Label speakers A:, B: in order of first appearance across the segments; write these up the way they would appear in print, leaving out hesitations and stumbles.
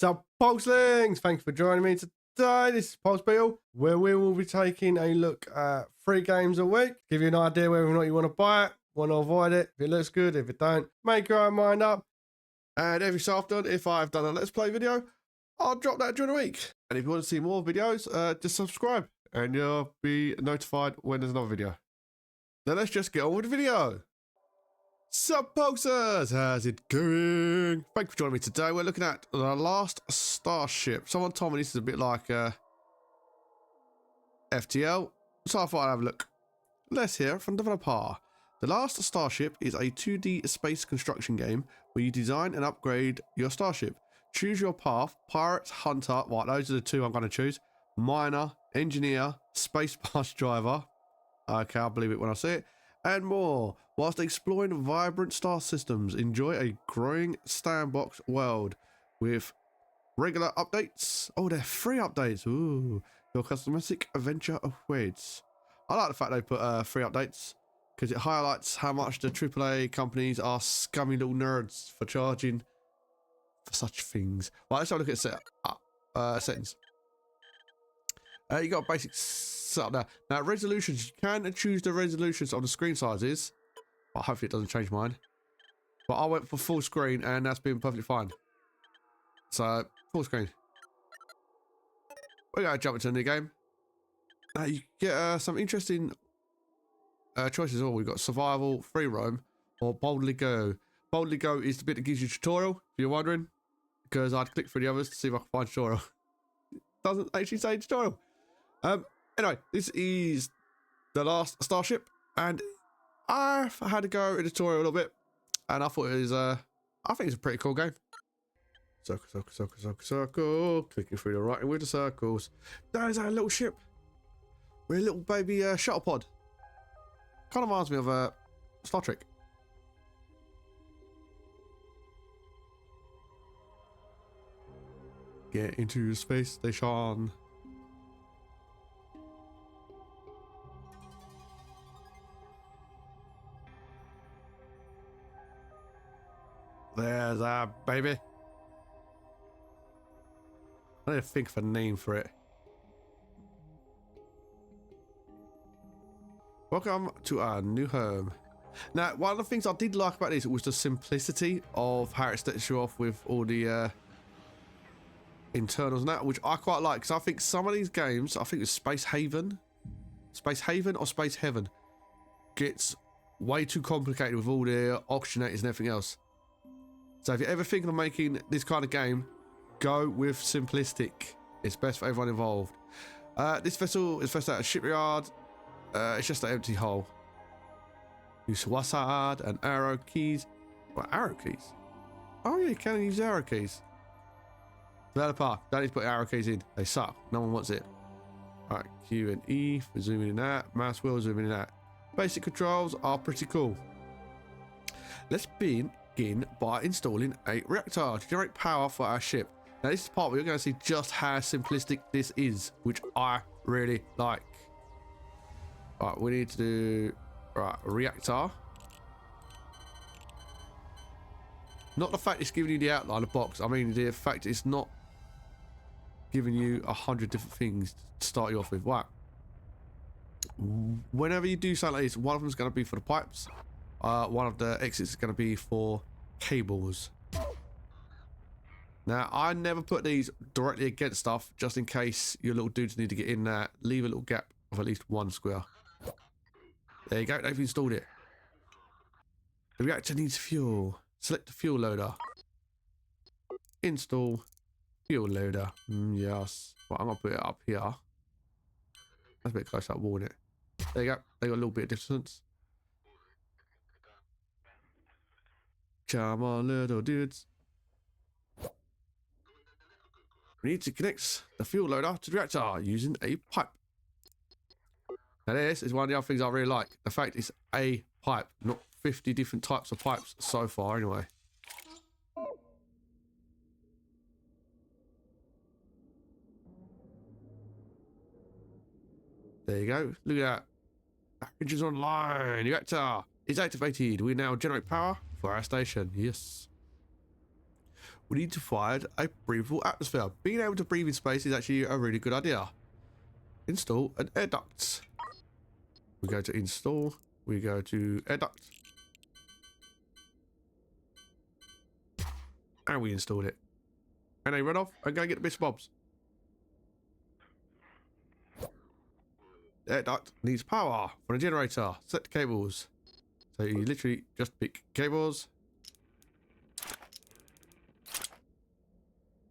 A: So, Pulselings, thank you for joining me today. This is Pulse Beetle, where we will be taking a look at 3 games a week. Give you an idea whether or not you want to buy it, want to avoid it. If it looks good, if it don't, make your own mind up. And every so often, if I've done a Let's Play video, I'll drop that during the week. And if you want to see more videos, just subscribe and you'll be notified when there's another video. Now let's just get on with the video. Sup, Pulsers? How's it going? Thank you for joining me today. We're looking at the Last Starship. Someone told me this is a bit like FTL, so I thought I'd have a look. Let's hear from the developer. The Last Starship is a 2D space construction game where you design and upgrade your starship. Choose your path: pirate, hunter. Right, those are the 2 I'm going to choose. Miner, engineer, space bus driver. Okay, I'll believe it when I see it. And more. Whilst exploring vibrant star systems, enjoy a growing Sandbox world with regular updates. Oh, they're free updates. Ooh, your cosmetic adventure awaits. I like the fact they put free updates because it highlights how much the AAA companies are scummy little nerds for charging for such things. Right, let's have a look at settings. You got basic setup there. Now, resolutions, you can choose the resolutions on the screen sizes. But hopefully it doesn't change mine. But I went for full screen and that's been perfectly fine. So, full screen. We're going to jump into a new game. You get some interesting choices. Oh, we've got survival, free roam, or boldly go. Boldly go is the bit that gives you a tutorial, if you're wondering. Because I'd click through the others to see if I can find a tutorial. Doesn't actually say tutorial. Anyway, this is the Last Starship, and I've had to go in the tutorial a little bit, and I thought it was, I think it's a pretty cool game. Circle, circle, circle, circle, circle. Clicking through the writing with the circles. There's our little ship. We're a little baby shuttle pod. Kind of reminds me of Star Trek. Get into the space station. There's our baby. I need to think of a name for it. Welcome to our new home. Now, one of the things I did like about this was the simplicity of how it starts you off with all the internals and that, which I quite like, because I think some of these games, I think it's Space Haven or Space Heaven, gets way too complicated with all the oxygenators and everything else. So if you're ever thinking of making this kind of game, go with simplistic. It's best for everyone involved. This vessel is first at a shipyard. It's just an empty hull. Use WASD and arrow keys. What, arrow keys? Oh yeah, you can use arrow keys. Developer, don't need to put arrow keys in. They suck. No one wants it. Alright, Q and E for zooming in that. Mouse wheel zooming in that. Basic controls are pretty cool. Let's begin by installing a reactor to generate power for our ship. Now this is the part where you're going to see just how simplistic this is, which I really like. Right, we need to do a reactor. Not the fact it's giving you the outline of the box, I mean the fact it's not giving you 100 different things to start you off with. Wow. Whenever you do something like this, one of them is going to be for the pipes. One of the exits is going to be for cables. Now, I never put these directly against stuff, just in case your little dudes need to get in there. Leave a little gap of at least 1 square. There you go, they've installed it. The reactor needs fuel. Select the fuel loader. Install fuel loader. Yes. Well, I'm going to put it up here. That's a bit close up, wall, isn't it? There you go. They got a little bit of distance. Come on, little dudes. We need to connect the fuel loader to the reactor using a pipe. Now this is one of the other things I really like. The fact it's a pipe, not 50 different types of pipes so far anyway. There you go. Look at that. Engines online. Reactor is activated. We now generate power for our station. Yes. we need to find a breathable atmosphere. Being able to breathe in space is actually a really good idea. Install an air duct. We go to install. We go to air duct. And we installed it. And they run off and go get the bits and bobs. The air duct needs power for the generator. Set the cables. So you literally just pick cables.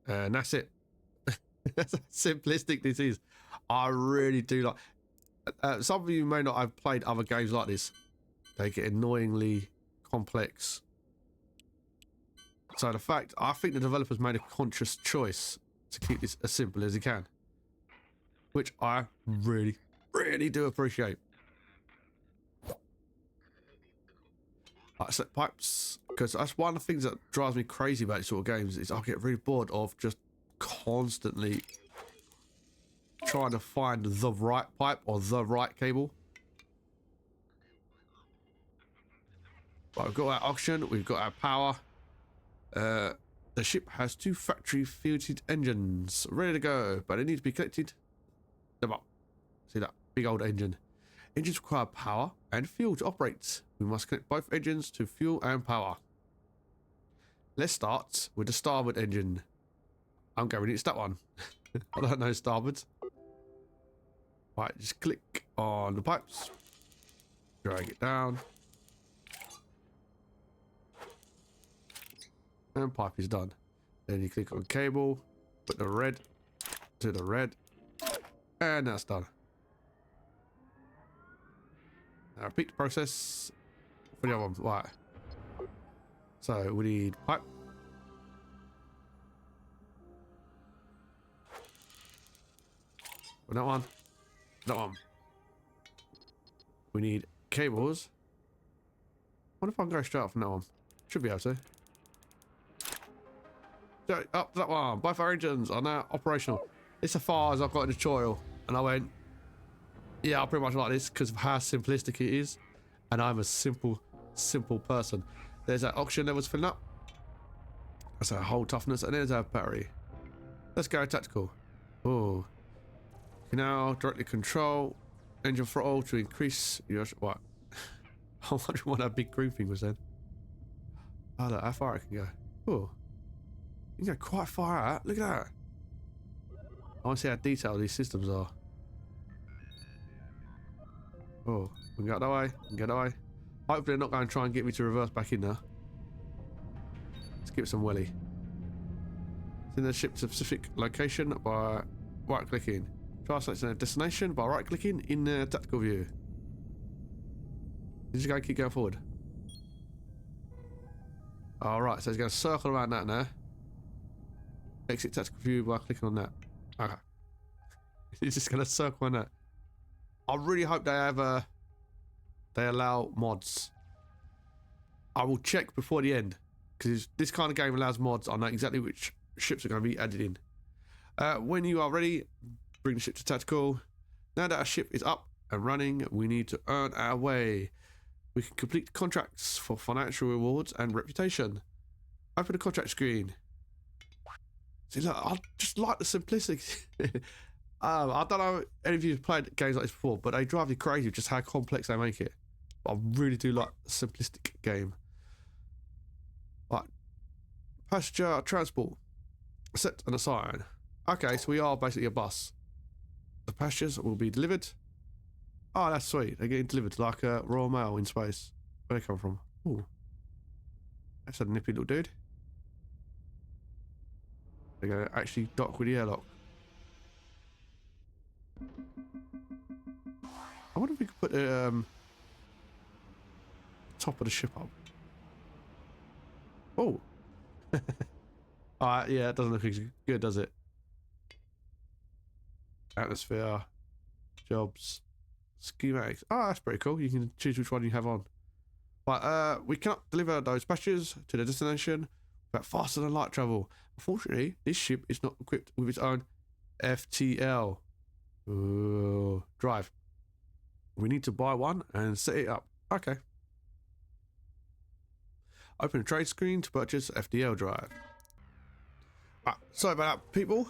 A: And that's it. That's how simplistic this is. I really do like... some of you may not have played other games like this. They get annoyingly complex. So the fact, I think the developers made a conscious choice to keep this as simple as they can. Which I really, really do appreciate. Like set pipes, because that's one of the things that drives me crazy about these sort of games, is I get really bored of just constantly trying to find the right pipe or the right cable. Right, we've got our oxygen, we've got our power. The ship has 2 factory-fitted engines ready to go, but they need to be connected. See that big old engine. Engines require power and fuel to operate. We must connect both engines to fuel and power. Let's start with the starboard engine. I'm going it's that one. I don't know starboard. Right, just click on the pipes. Drag it down. And pipe is done. Then you click on cable, put the red to the red, and that's done. Now repeat the process for the other one. Right. So we need pipe. For that one. That one. We need cables. I wonder if I can go straight up from that one. Should be able to. Up that one. Both our engines are now operational. It's as far as I've got in the tutorial. And I went, yeah, I pretty much like this because of how simplistic it is. And I'm a simple person. There's our oxygen levels filling up. That's our hull toughness. And there's our battery. Let's go tactical. Oh. You can now directly control engine throttle to increase your... What? I wonder what that big green thing was then. Oh, look, how far it can go. Oh. You can go quite far out. Look at that. I want to see how detailed these systems are. Oh, we can go that way. We can go that way. Hopefully they're not going to try and get me to reverse back in there. Let's give it some welly. Send the ship to a specific location by right-clicking. Try selecting a destination by right-clicking in the tactical view. You just going to keep going forward. Alright, so it's going to circle around that now. Exit tactical view by clicking on that. Okay. It's just going to circle on that. I really hope they have they allow mods. I will check before the end, because this kind of game allows mods. I know exactly which ships are going to be added in. When you are ready, bring the ship to tactical. Now that our ship is up and running, we need to earn our way. We can complete contracts for financial rewards and reputation. Open the contract screen. See, look, I just like the simplicity. I don't know if any of you have played games like this before, but they drive you crazy with just how complex they make it. But I really do like a simplistic game. Right. Passenger transport. Set and assign. Okay, so we are basically a bus. The passengers will be delivered. Oh, that's sweet. They're getting delivered like a Royal Mail in space. Where they come from? Ooh. That's a nippy little dude. They're going to actually dock with the airlock. I wonder if we could put the top of the ship up. Oh. Alright, yeah, it doesn't look as good, does it? Atmosphere. Jobs. Schematics. Oh, that's pretty cool. You can choose which one you have on. Right, we cannot deliver those passengers to the destination without faster than light travel. Unfortunately, this ship is not equipped with its own FTL. Ooh, drive. We need to buy one and set it up. Okay. Open a trade screen to purchase FTL drive. Sorry about that, people.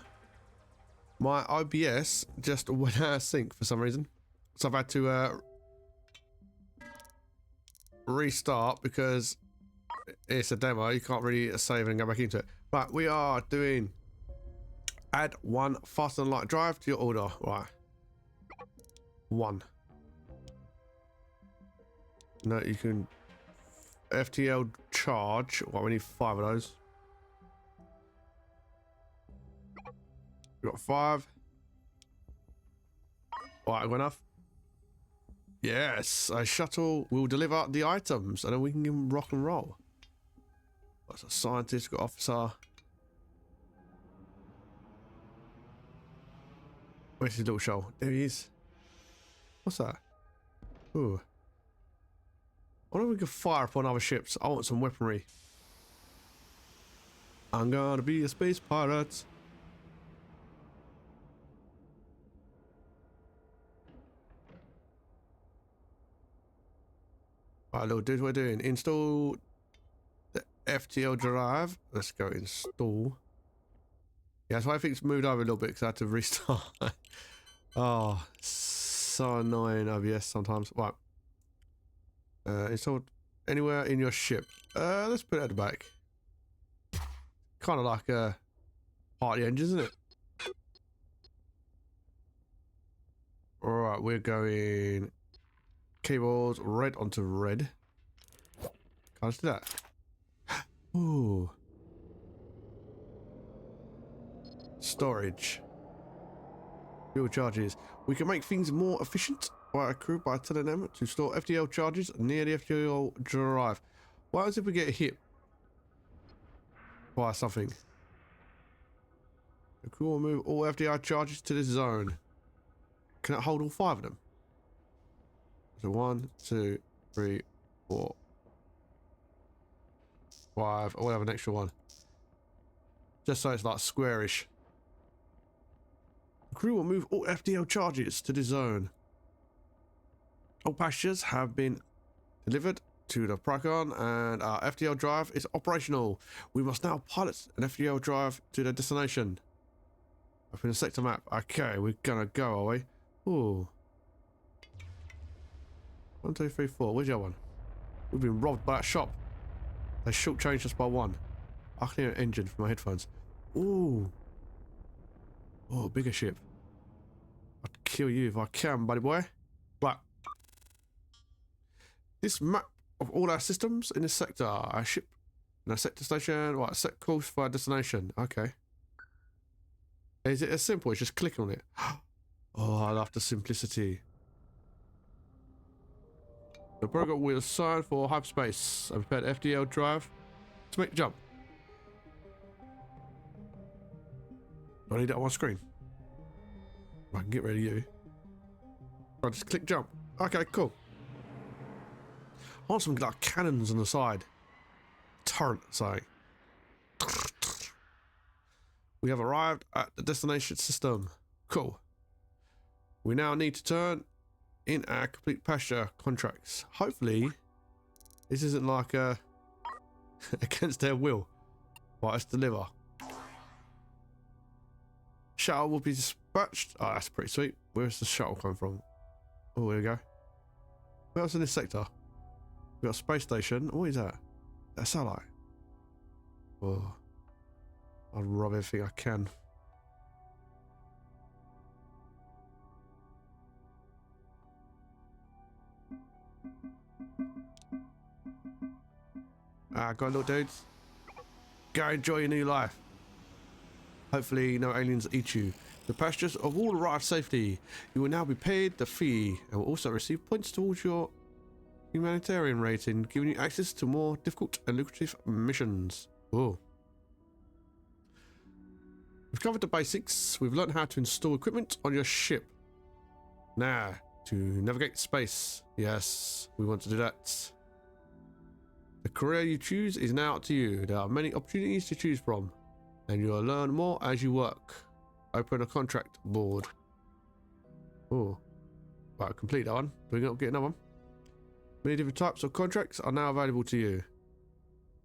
A: My OBS just went out of sync for some reason. So I've had to restart because it's a demo. You can't really save and go back into it. Right, we are doing add one faster than light drive to your order. Right. 1. No, you can FTL charge. Well, we need 5 of those. We got 5. Alright, good enough. Yes, a shuttle will deliver the items and then we can rock and roll. That's a scientist, got officer. Where's his little show? There he is. What's that? Ooh. I wonder if we can fire upon other ships. I want some weaponry. I'm gonna be a space pirate. Right, little dude, what we're doing. Install the FTL drive. Let's go install. Yeah, that's why I think it's moved over a little bit because I had to restart. Oh, so annoying OBS sometimes. Right. Installed anywhere in your ship. Let's put it at the back. Kind of like a party engine, isn't it? Alright, we're going keyboards red onto red. Can't do that. Ooh. Storage. Fuel charges. We can make things more efficient by a crew by telling them to store FTL charges near the FTL drive. What happens if we get hit by something? The crew will move all FTL charges to this zone. Can it hold all 5 of them? So 1, 2, 3, 4, 5. Oh, we'll have an extra one. Just so it's like squarish. The crew will move all FTL charges to this zone. All passengers have been delivered to the Procon and our FTL drive is operational. We must now pilot an FTL drive to their destination. Open the sector map. Okay, we're gonna go, are we? Ooh. 1, 2, 3, 4. Where's the other one? We've been robbed by that shop. They shortchanged us by 1. I can hear an engine from my headphones. Ooh. Oh, bigger ship. I'd kill you if I can, buddy boy. Right. This map of all our systems in this sector. Our ship and our sector station. Right, set course for our destination. Okay. Is it as simple as just clicking on it? Oh, I love the simplicity. The program will assign for hyperspace. I prepared FTL drive to make the jump. I need that on my screen. I can get rid of you. Right, just click jump. Okay, cool. I want some like cannons on the side. Turret, sorry. We have arrived at the destination system. Cool. We now need to turn in our complete passenger contracts. Hopefully, this isn't like against their will. Right, let's deliver. Shuttle will be dispatched. Oh, that's pretty sweet. Where's the shuttle come from? Oh, there we go. What else in this sector? We got a space station. What is that? That's satellite. Oh, I'll rob everything I can. Go on, little dudes. Go enjoy your new life. Hopefully no aliens eat you. The passengers have all arrived safely. You will now be paid the fee and will also receive points towards your humanitarian rating, giving you access to more difficult and lucrative missions. Oh. We've covered the basics. We've learned how to install equipment on your ship. Now, to navigate space. Yes, we want to do that. The career you choose is now up to you. There are many opportunities to choose from, and you'll learn more as you work. Open a contract board. Oh, right, complete that one. Do we not get another one? Many different types of contracts are now available to you.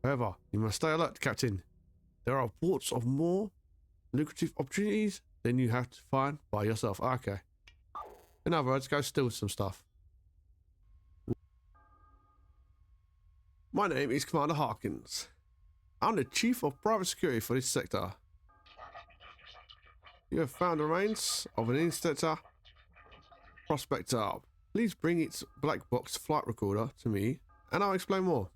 A: However, you must stay alert, Captain. There are reports of more lucrative opportunities, then you have to find by yourself. Okay. In other words, go steal some stuff. My name is Commander Harkins. I'm the Chief of Private Security for this sector. You have found the remains of an interceptor prospector. Please bring its black box flight recorder to me and I'll explain more.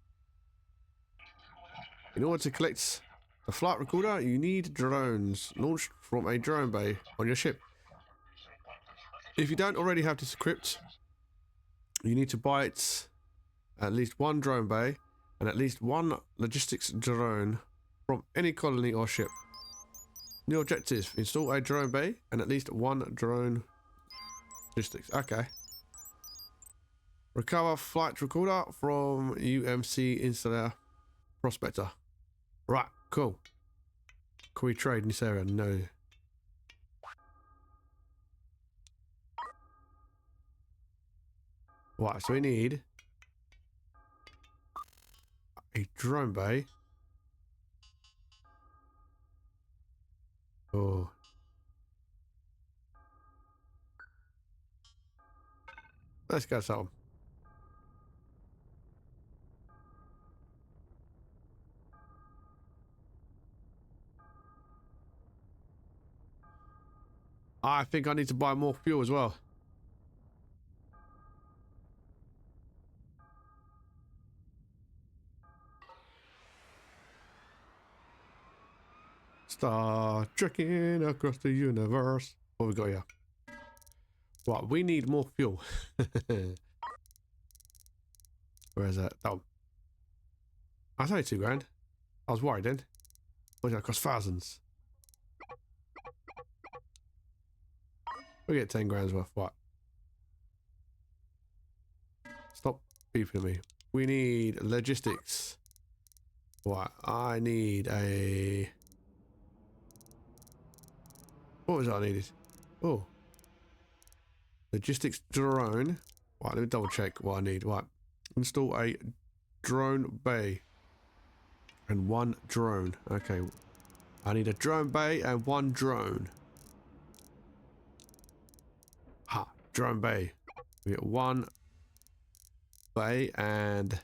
A: In order to collect the flight recorder, you need drones launched from a drone bay on your ship. If you don't already have this equipped, you need to buy it at least one drone bay and at least one logistics drone from any colony or ship. New objective, install a drone bay and at least one drone logistics. Okay. Recover flight recorder from UMC Installer Prospector. Right, cool. Can we trade in this area? No. Right, so we need a drone bay. Oh. Let's go some. I think I need to buy more fuel as well. Star trekking across the universe. What we got here? Right, we need more fuel. Where is that? Oh. That's only £2 grand. I was worried then. What's that cost? Thousands. We get 10 grand's worth. What? Stop beeping at me. We need logistics. What? I need a... What was it I needed? Oh. Logistics drone. Right, let me double check what I need. Right. Install a drone bay. And one drone. Okay. I need a drone bay and one drone. Ha. Drone bay. We get one bay and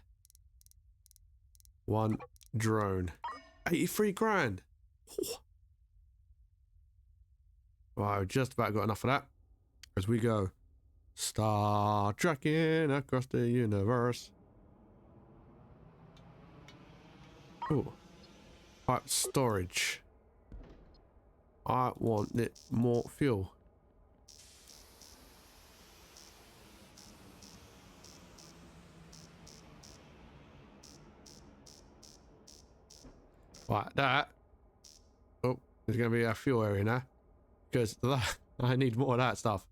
A: one drone. 83 grand. Right, I've just about got enough of that. As we go star trekking across the universe. Oh. Right, storage. I want it more fuel. Right, that. Oh, there's going to be a fuel area now. Because I need more of that stuff.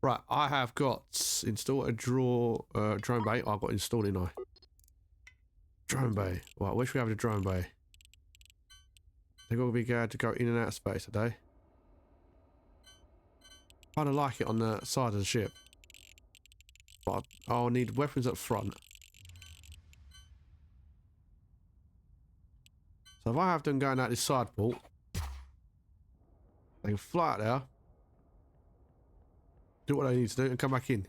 A: Right, I have got install a drone bay. I've got installed in I. Drone bay. Right, where should we have the drone bay? They're going to be glad to go in and out of space today. Kind of like it on the side of the ship. But I'll need weapons up front. So if I have them going out this side port, they can fly out there, do what they need to do, and come back in.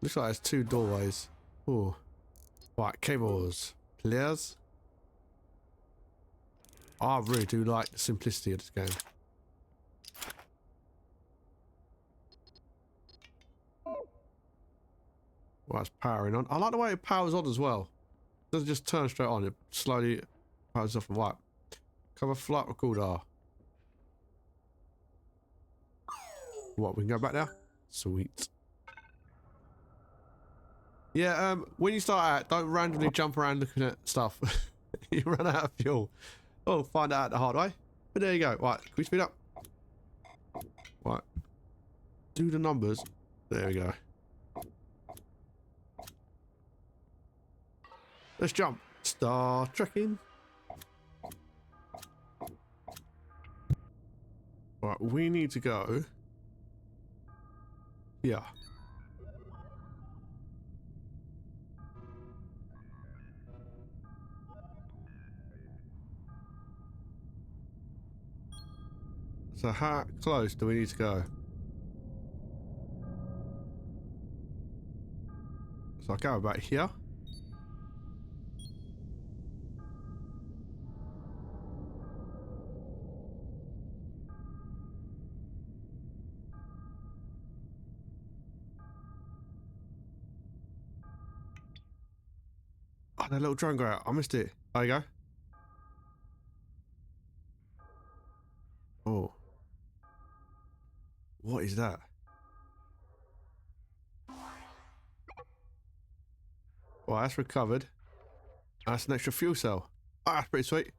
A: Looks like there's two doorways. Oh. Right, cables. Players. I really do like the simplicity of this game. Well, it's powering on. I like the way it powers on as well. It doesn't just turn straight on, it slowly powers off and white. Cover flight recorder. What, we can go back now? Sweet. Yeah, when you start out, don't randomly jump around looking at stuff. You run out of fuel. Oh, find out the hard way. But there you go. Right, can we speed up? Right. Do the numbers. There we go. Let's jump. Star trekking. Right, we need to go. Yeah. So how close do we need to go? So I'll go about here. Oh, that little drone go out. I missed it. There you go. Oh. What is that? Well, that's recovered. That's an extra fuel cell. Oh, that's pretty sweet.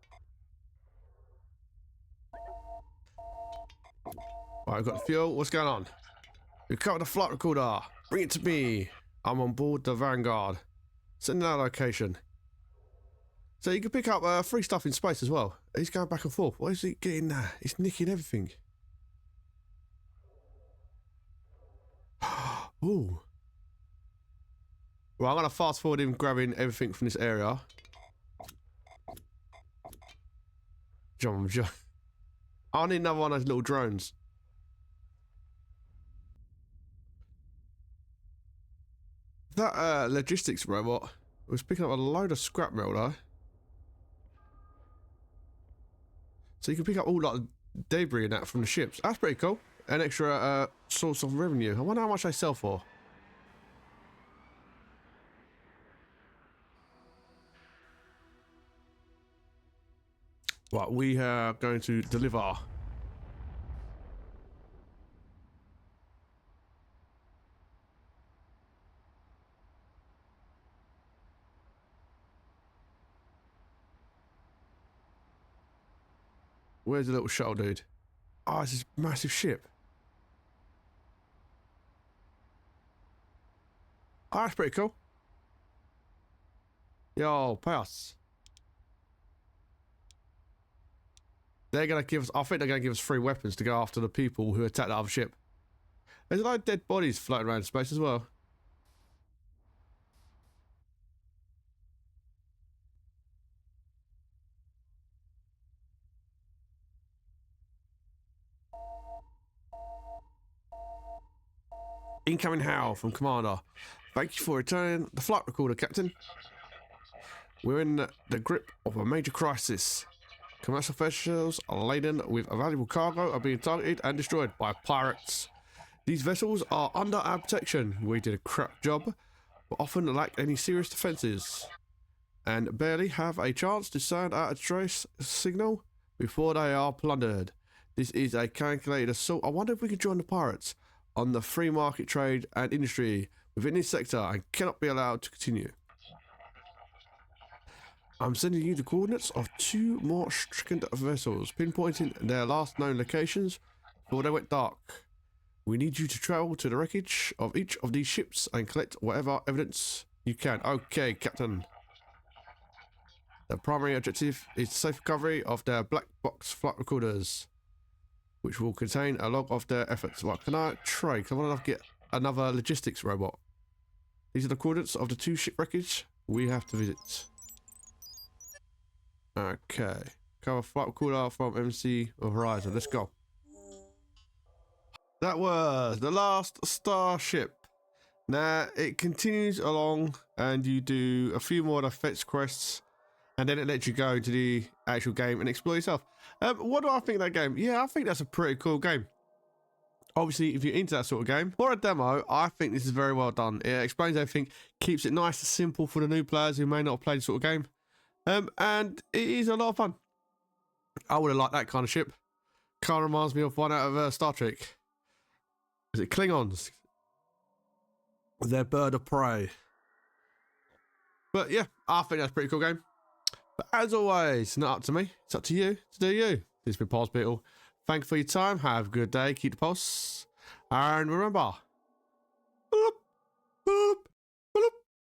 A: Right, I've got the fuel. What's going on? Recover the flight recorder. Bring it to me. I'm on board the Vanguard. Send that location. So you can pick up free stuff in space as well. He's going back and forth. What is he getting there? He's nicking everything. Ooh. Well, I'm going to fast forward him grabbing everything from this area. Jump. I need another one of those little drones. That logistics robot was picking up a load of scrap metal though. So you can pick up all like debris and that from the ships. That's pretty cool. An extra source of revenue. I wonder how much they sell for. Right, we are going to deliver. Where's the little shuttle dude? Oh, it's this massive ship. Oh, that's pretty cool. Yo, pay us. They're gonna give us, I think they're gonna give us free weapons to go after the people who attacked the other ship. There's a lot of dead bodies floating around in space as well. Incoming howl from Commander. Thank you for returning the flight recorder, Captain. We're in the grip of a major crisis. Commercial vessels laden with valuable cargo are being targeted and destroyed by pirates. These vessels are under our protection. We did a crap job, but often lack any serious defences, and barely have a chance to send out a trace signal before they are plundered. This is a calculated assault. I wonder if we could join the pirates on the free market trade and industry within this sector and cannot be allowed to continue. I'm sending you the coordinates of 2 more stricken vessels, pinpointing their last known locations before they went dark. We need you to travel to the wreckage of each of these ships and collect whatever evidence you can. Okay, Captain. The primary objective is safe recovery of their black box flight recorders, which will contain a log of their efforts. Right, can I trade? Because I want to get another logistics robot. These are the coordinates of the 2 ship wreckage we have to visit. Okay. Cover flight recorder from MC of Horizon. Let's go. That was the Last Starship. Now, it continues along and you do a few more fetch quests and then it lets you go into the actual game and explore yourself. What do I think of that game? Yeah, I think that's a pretty cool game. Obviously, if you're into that sort of game, for a demo, I think this is very well done. It explains everything, keeps it nice and simple for the new players who may not have played this sort of game. And it is a lot of fun. I would have liked that kind of ship. Kind of reminds me of one out of Star Trek. Is it Klingons? Their bird of prey. But yeah, I think that's a pretty cool game. But as always, it's not up to me. It's up to you to do you. This has been Pulse Beetle. Thank you for your time. Have a good day. Keep the pulse. And remember,